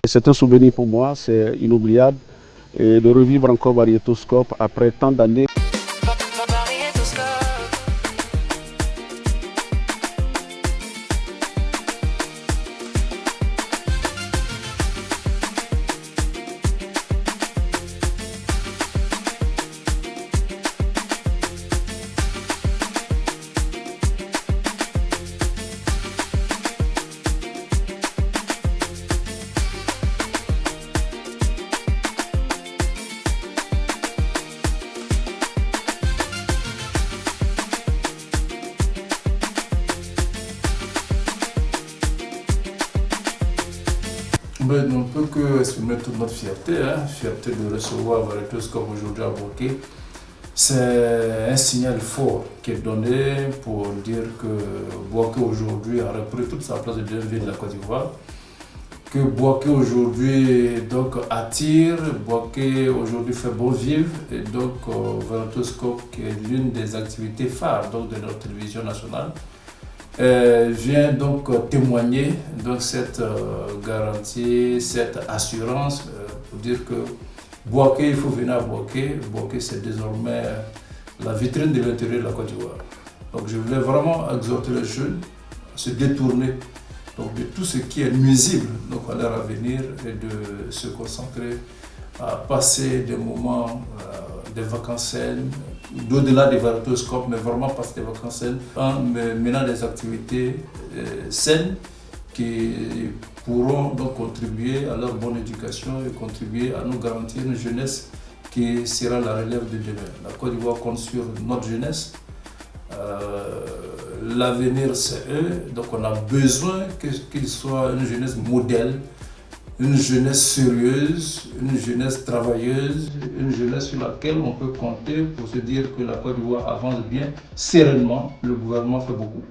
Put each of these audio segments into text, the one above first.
C'est un souvenir pour moi, c'est inoubliable et de revivre encore Magnétoscope après tant d'années. Mais on ne peut que exprimer toute notre fierté, fierté de recevoir Magnétoscope aujourd'hui à Bouaké. C'est un signal fort qui est donné pour dire que Bouaké aujourd'hui a repris toute sa place de DNV de la Côte d'Ivoire. Que Bouaké aujourd'hui donc attire, Bouaké aujourd'hui fait bon vivre et donc Magnétoscope qui est l'une des activités phares donc, de notre télévision nationale. Vient donc témoigner donc cette garantie, cette assurance pour dire que Bouaké, il faut venir à Bouaké. Bouaké, c'est désormais la vitrine de l'intérieur de la Côte d'Ivoire. Donc je voulais vraiment exhorter les jeunes à se détourner donc, de tout ce qui est nuisible donc, à leur avenir et de se concentrer à passer des moments, des vacances saines, d'au-delà des Magnétoscopes, mais vraiment passer des vacances saines en menant des activités saines qui pourront donc contribuer à leur bonne éducation et contribuer à nous garantir une jeunesse qui sera la relève de demain. La Côte d'Ivoire compte sur notre jeunesse. L'avenir c'est eux, donc on a besoin qu'ils soient une jeunesse modèle, une jeunesse sérieuse, une jeunesse travailleuse, une jeunesse sur laquelle on peut compter pour se dire que la Côte d'Ivoire avance bien, sereinement. Le gouvernement fait beaucoup.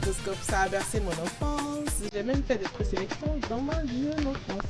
Variétoscope, ça a bercé mon enfance. J'ai même fait des présélections dans ma jeune enfance.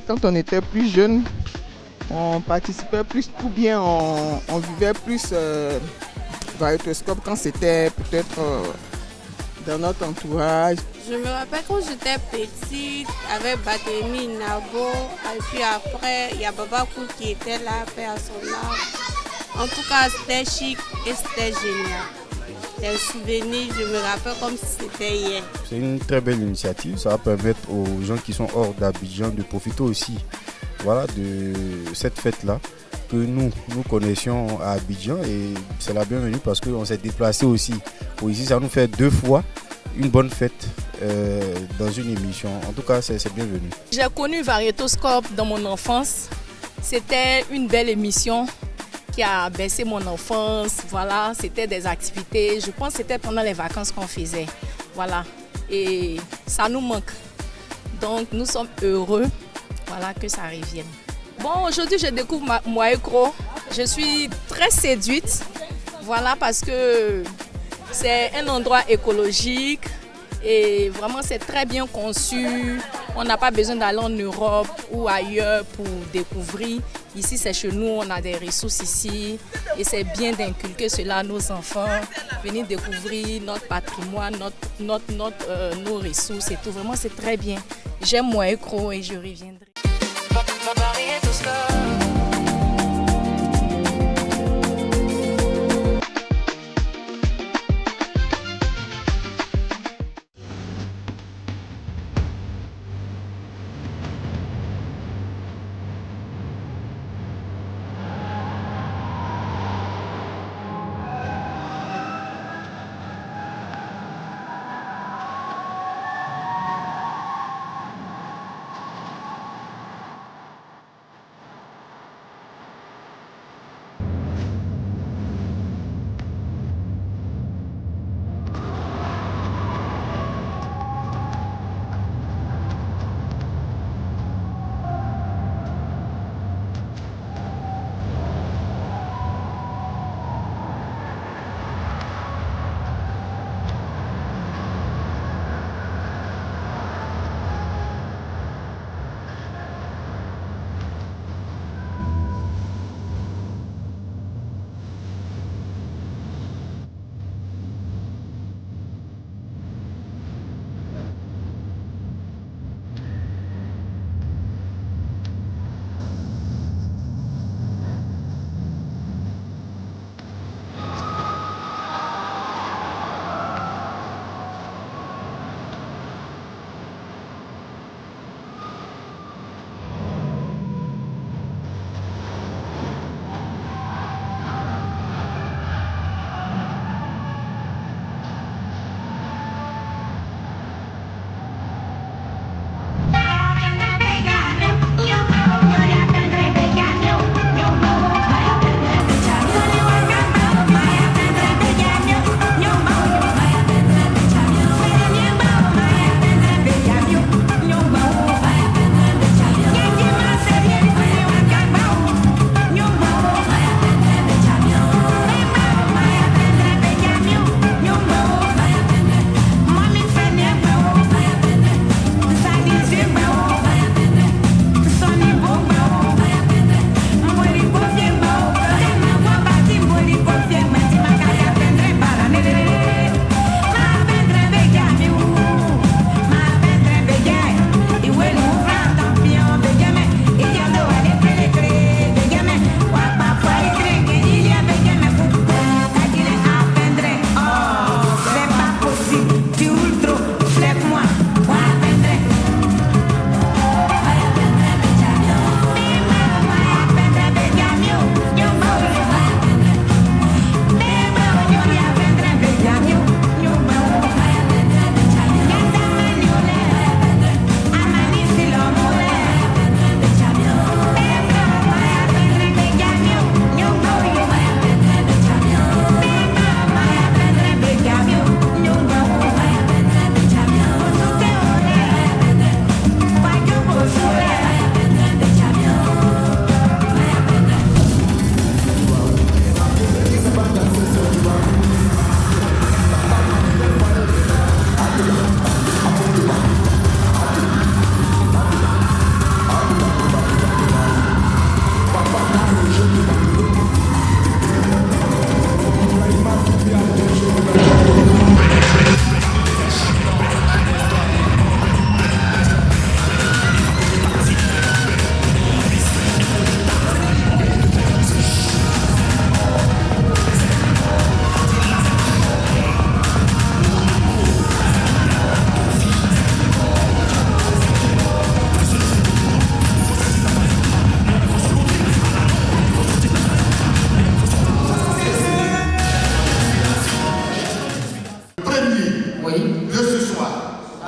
Quand on était plus jeune, on participait plus ou bien on vivait plus Variétoscope quand c'était peut-être dans notre entourage. Je me rappelle quand j'étais petite avec Batemi, Nabo, et puis après il y a Babakou qui était là, paix à son âme. En tout cas, c'était chic et c'était génial. Les souvenirs, je me rappelle comme si c'était hier. C'est une très belle initiative, ça va permettre aux gens qui sont hors d'Abidjan de profiter aussi, voilà, de cette fête-là que nous connaissions à Abidjan, et c'est la bienvenue parce qu'on s'est déplacé aussi. Ici, ça nous fait 2 fois une bonne fête dans une émission. En tout cas, c'est bienvenu. J'ai connu Variétoscope dans mon enfance. C'était une belle émission qui a bercé mon enfance. Voilà, c'était des activités. Je pense que c'était pendant les vacances qu'on faisait. Voilà, et ça nous manque. Donc, nous sommes heureux, voilà, que ça revienne. Bon, aujourd'hui, je découvre Moaekro. Je suis très séduite, voilà, parce que c'est un endroit écologique et vraiment c'est très bien conçu. On n'a pas besoin d'aller en Europe ou ailleurs pour découvrir. Ici, c'est chez nous, on a des ressources ici et c'est bien d'inculquer cela à nos enfants. Venir découvrir notre patrimoine, nos ressources et tout. Vraiment, c'est très bien. J'aime Moaekro et je reviendrai.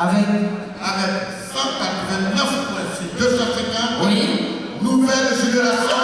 Avec 189,250. Oui. Nouvelle génération